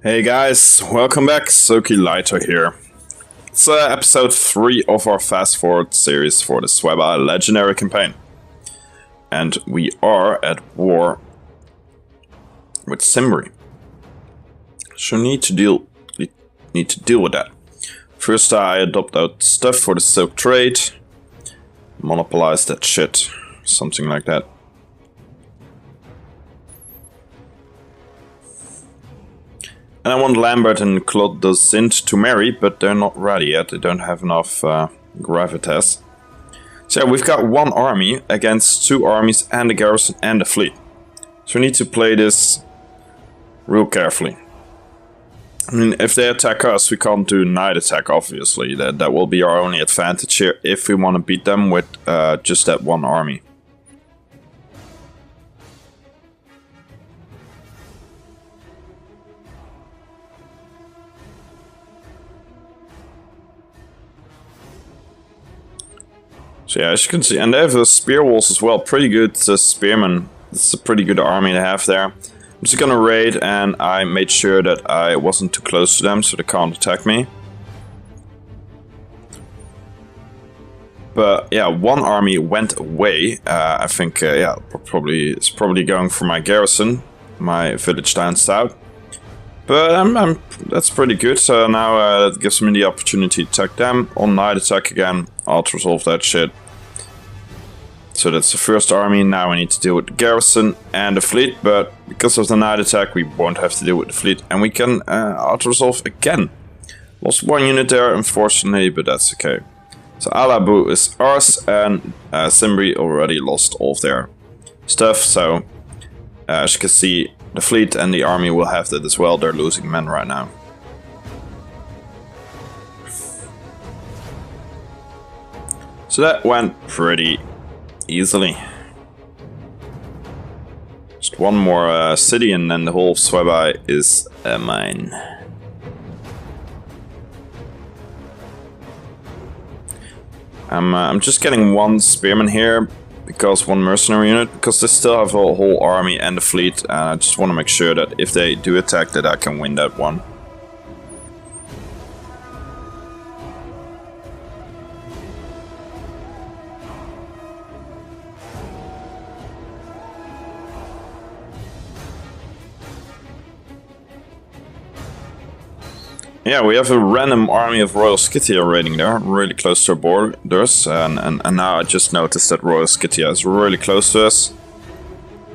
Hey guys, welcome back. Soki Lighter here. It's episode 3 of our fast forward series for the Suebi legendary campaign. And we are at war with Suebi. So need to deal with that. First I adopt out stuff for the silk trade. Monopolize that shit. Something like that. And I want Lambert and Claude de Sint to marry, but they're not ready yet. They don't have enough gravitas. So yeah, we've got one army against 2 armies and a garrison and a fleet. So we need to play this real carefully. I mean, if they attack us, we can't do night attack, obviously. That will be our only advantage here if we want to beat them with just that one army. So yeah, as you can see, and they have the spear walls as well. Pretty good spearmen. It's a pretty good army to have there. I'm just gonna raid, and I made sure that I wasn't too close to them so they can't attack me. But yeah, one army went away. I think yeah, it's probably going for my garrison, my village down south. But that's pretty good. So now that gives me the opportunity to attack them on night attack again. I'll resolve that shit. So that's the first army. Now I need to deal with the garrison and the fleet. But because of the night attack, we won't have to deal with the fleet, and we can auto-resolve again. Lost 1 unit there, unfortunately, but that's okay. So Alabu is ours, and Suebi already lost all of their stuff. So as you can see, the fleet and the army will have that as well. They're losing men right now. So that went pretty easily. Just one more city and then the whole of Suebi is mine. I'm just getting 1 spearman here, because 1 mercenary unit, because they still have a whole army and a fleet. I just want to make sure that if they do attack that I can win that one. Yeah, we have a random army of Royal Scythia raiding there, really close to our borders, and now I just noticed that Royal Scythia is really close to us.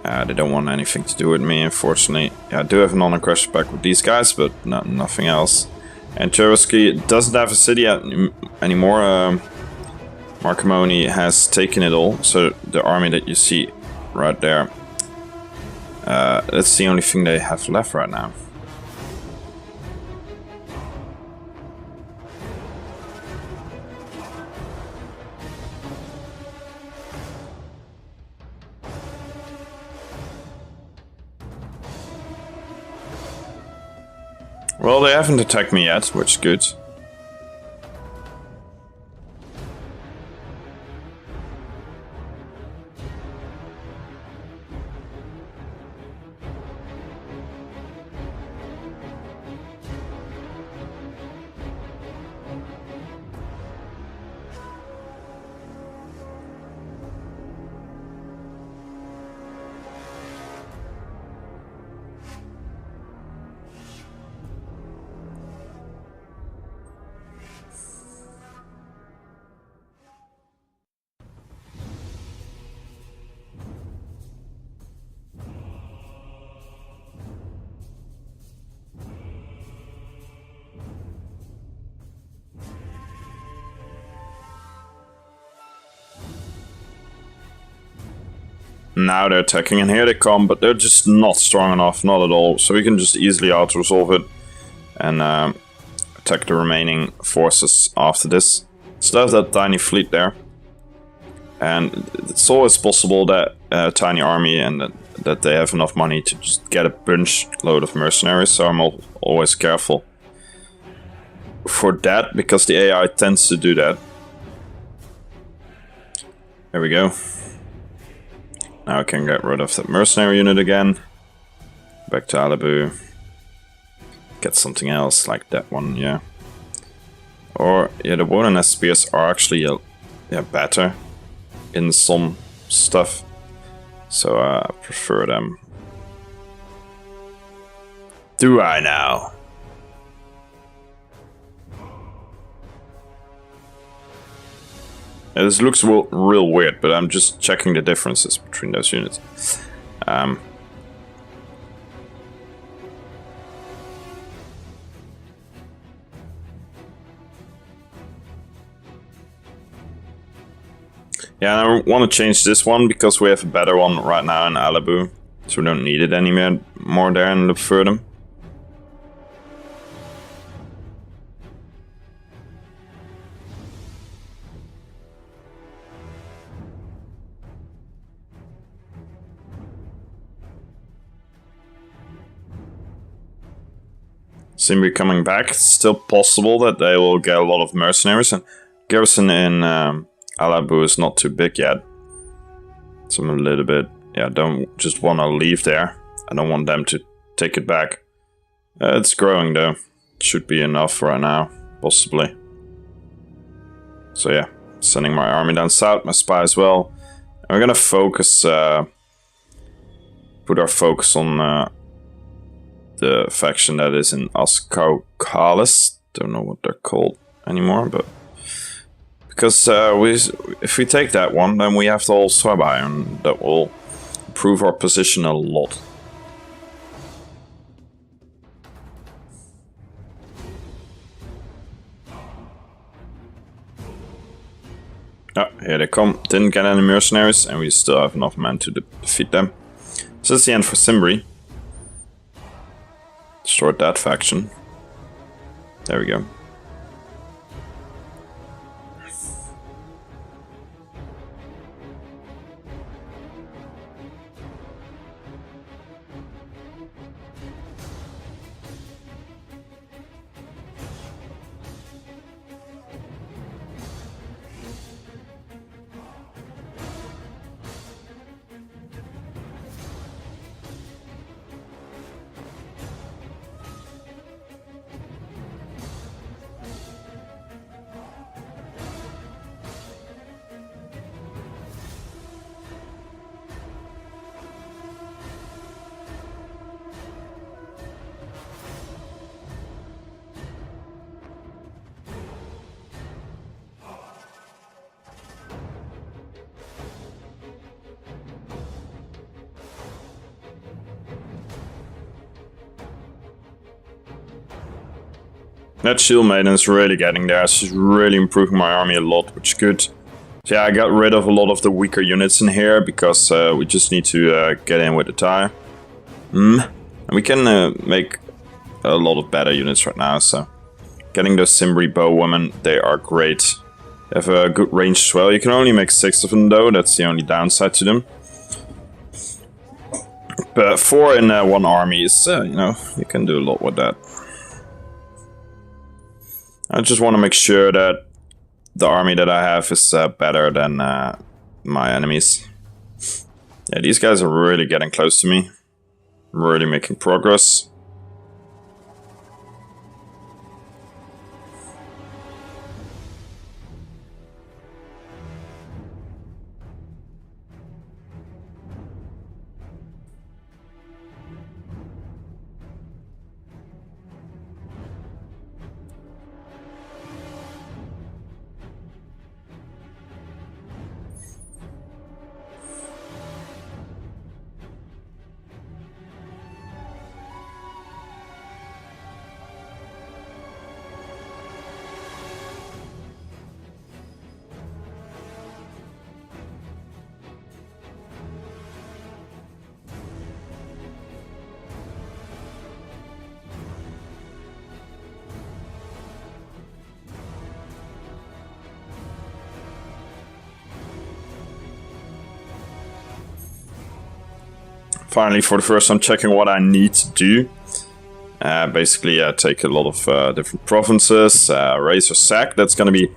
They don't want anything to do with me, unfortunately. Yeah, I do have a non-aggression pact with these guys, but nothing else. And Cherokee doesn't have a city anymore. Marcamoni has taken it all, so the army that you see right there, that's the only thing they have left right now. Well, they haven't attacked me yet, which is good. Now they're attacking, and here they come, but they're just not strong enough, not at all. So we can just easily auto-resolve it and attack the remaining forces after this. Still have that tiny fleet there. And it's always possible that a tiny army and that they have enough money to just get a bunch load of mercenaries, so I'm always careful for that, because the AI tends to do that. There we go. Now I can get rid of that mercenary unit again. Back to Alibu. get something else like that one, yeah. Or, yeah, the wooden spears are actually better in some stuff. So I prefer them. Do I now? Yeah, this looks real weird, but I'm just checking the differences between those units. Yeah, I want to change this one because we have a better one right now in Alibu. So we don't need it anymore there in Lupfurdum. Suebi coming back. It's still possible that they will get a lot of mercenaries, and garrison in Alibu is not too big yet. So I'm a little bit, yeah, don't just want to leave there. I don't want them to take it back. It's growing though. Should be enough right now, possibly. So yeah, sending my army down south, my spy as well. And we're gonna focus, put our focus on the faction that is in Ascaucalis. Don't know what they're called anymore, but because if we take that one, then we have to hold Suebi, and that will improve our position a lot. Oh, here they come. Didn't get any mercenaries, and we still have enough men to defeat them. So that's the end for Cimbri. Destroyed that faction. There we go. That shield maiden is really getting there. She's really improving my army a lot, which is good. So yeah, I got rid of a lot of the weaker units in here because we just need to get in with the tie. And we can make a lot of better units right now. So getting those Cimbri bowwomen, they are great. They have a good range as well. You can only make 6 of them though. That's the only downside to them. But 4 in one army is, you know, you can do a lot with that. I just want to make sure that the army that I have is better than my enemies. Yeah, these guys are really getting close to me. Really making progress. Finally, for the first time, checking what I need to do. Basically, take a lot of different provinces, raise or sack. That's going to be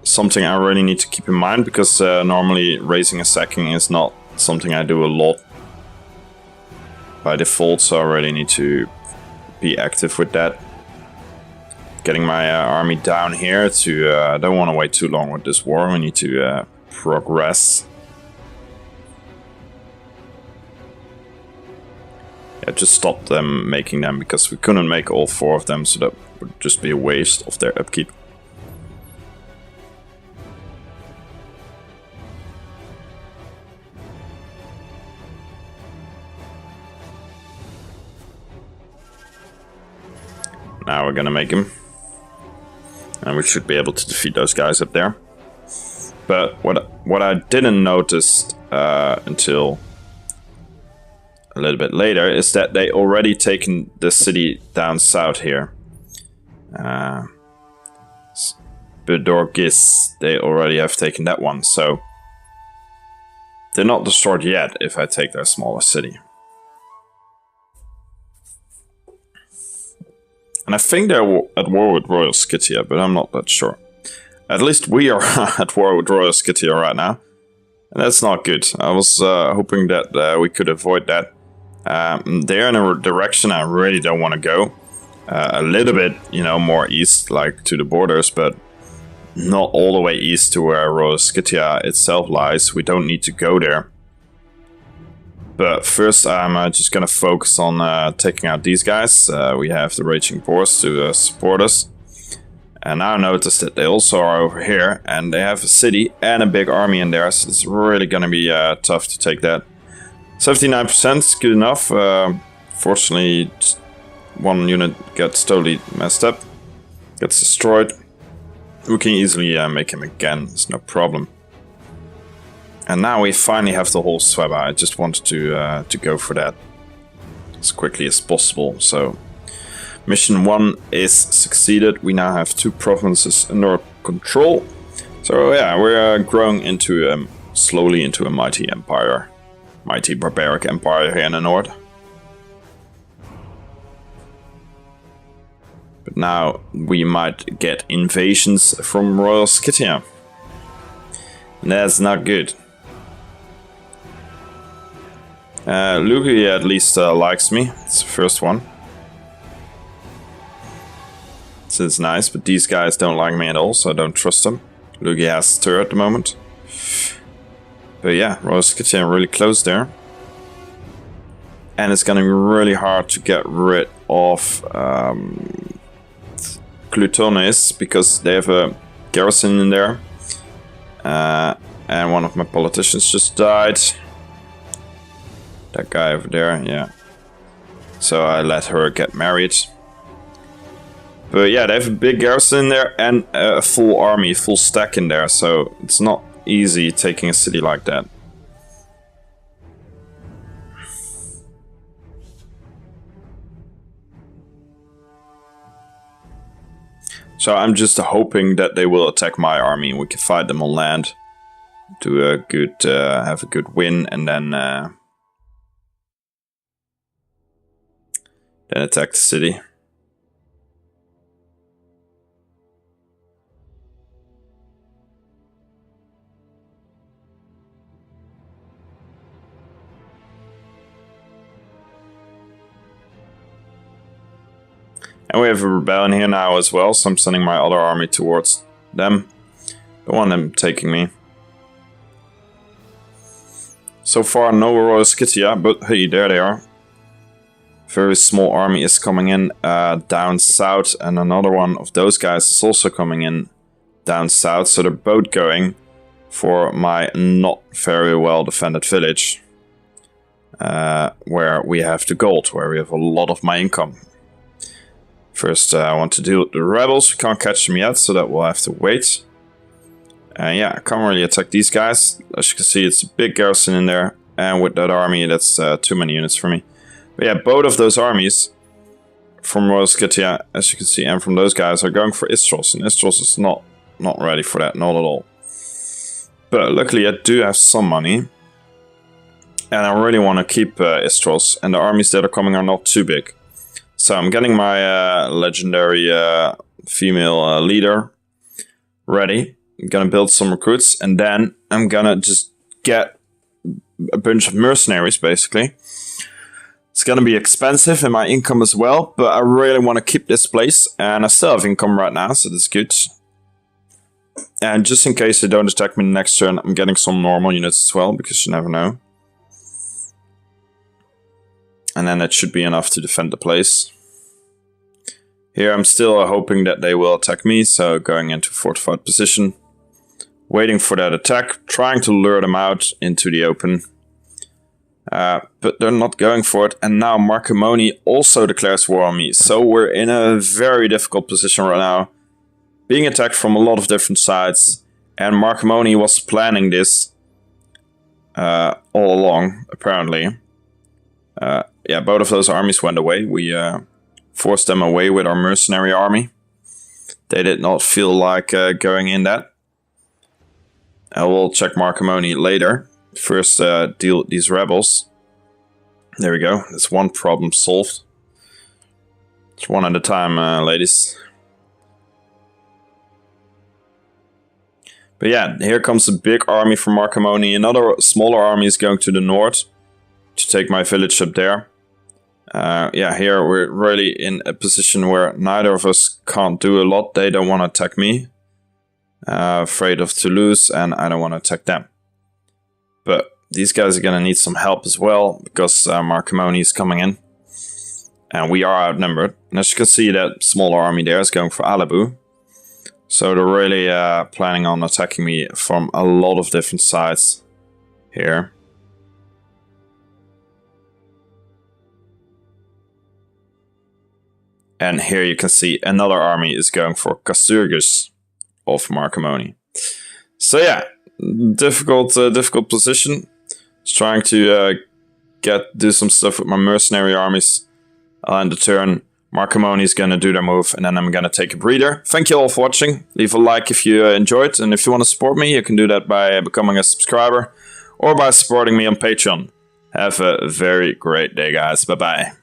something I really need to keep in mind, because normally raising and sacking is not something I do a lot by default, so I really need to be active with that. Getting my army down here to... I don't want to wait too long with this war. We need to progress. Yeah, just stop them making them, because we couldn't make all 4 of them, so that would just be a waste of their upkeep. Now we're gonna make him. And we should be able to defeat those guys up there. But what I didn't notice until a little bit later is that they already taken the city down south here. Bedorgis, they already have taken that one, so they're not destroyed yet if I take their smaller city. And I think they're at war with Royal Scythia, but I'm not that sure. At least we are at war with Royal Scythia right now. And that's not good. I was hoping that we could avoid that. They're in a direction I really don't want to go. A little bit, you know, more east, like to the borders, but not all the way east to where Royal Scythia itself lies. We don't need to go there. But first I'm just gonna focus on taking out these guys. We have the Raging Boars to support us. And now I notice that they also are over here, and they have a city and a big army in there, so it's really gonna be tough to take that. 79% is good enough. Fortunately, one unit gets totally messed up, gets destroyed. We can easily make him again, it's no problem. And now we finally have the whole Suebi. I just wanted to go for that as quickly as possible. So mission 1 is succeeded. We now have 2 provinces under control. So yeah, we're growing into slowly into a mighty empire, mighty barbaric empire here in the north. But now we might get invasions from Royal Scythia. And that's not good. Lugi at least likes me. It's the first one. So it's nice, but these guys don't like me at all, so I don't trust them. Lugi has stir at the moment. But yeah, Royal Scythia really close there. And it's gonna be really hard to get rid of Clutonis, because they have a garrison in there. And one of my politicians just died. That guy over there, yeah. So I let her get married. But yeah, they have a big garrison in there and a full army, full stack in there. So it's not easy taking a city like that. So I'm just hoping that they will attack my army and we can fight them on land. Do a good, have a good win, and then attack the city. And we have a rebellion here now as well, so I'm sending my other army towards them. Don't want them taking me. So far, no Royal Scythia, but hey, there they are. Very small army is coming in down south, and another one of those guys is also coming in down south. So they're both going for my not very well defended village, where we have the gold, where we have a lot of my income. First, I want to deal with the rebels. We can't catch them yet, so that we'll have to wait. Yeah, I can't really attack these guys. As you can see, it's a big garrison in there, and with that army, that's too many units for me. But yeah, both of those armies from Royal Scythia, as you can see, and from those guys are going for Istros, and Istros is not ready for that, not at all. But luckily, I do have some money, and I really want to keep Istros, and the armies that are coming are not too big. So I'm getting my legendary female leader ready. I'm gonna build some recruits, and then I'm gonna just get a bunch of mercenaries, basically. It's It's gonna be expensive and my income as well, but I really want to keep this place, and I still have income right now, so that's good. And just in case they don't attack me next turn, I'm getting some normal units as well, because you never know. And then that should be enough to defend the place. Here I'm still hoping that they will attack me, so going into fortified position. Waiting for that attack, trying to lure them out into the open. But they're not going for it, and now Marcomanni also declares war on me. So we're in a very difficult position right now. Being attacked from a lot of different sides, and Marcomanni was planning this all along, apparently. Yeah, both of those armies went away. We forced them away with our mercenary army. They did not feel like going in that. I will check Marcomanni later. First, deal with these rebels. There we go. That's one problem solved. It's one at a time, ladies. But yeah, here comes a big army from Marcomanni. Another smaller army is going to the north to take my village up there. Yeah, here we're really in a position where neither of us can't do a lot. They don't want to attack me. Afraid of Toulouse, and I don't want to attack them. But these guys are going to need some help as well, because Marcomanni is coming in. And we are outnumbered. And as you can see, that smaller army there is going for Alabu. So they're really planning on attacking me from a lot of different sides here. And here you can see another army is going for Casturgus of Marcomanni. So yeah, difficult position. Just trying to do some stuff with my mercenary armies. I'll end the turn. Marcomanni is going to do their move, and then I'm going to take a breather. Thank you all for watching. Leave a like if you enjoyed, and if you want to support me, you can do that by becoming a subscriber or by supporting me on Patreon. Have a very great day, guys. Bye-bye.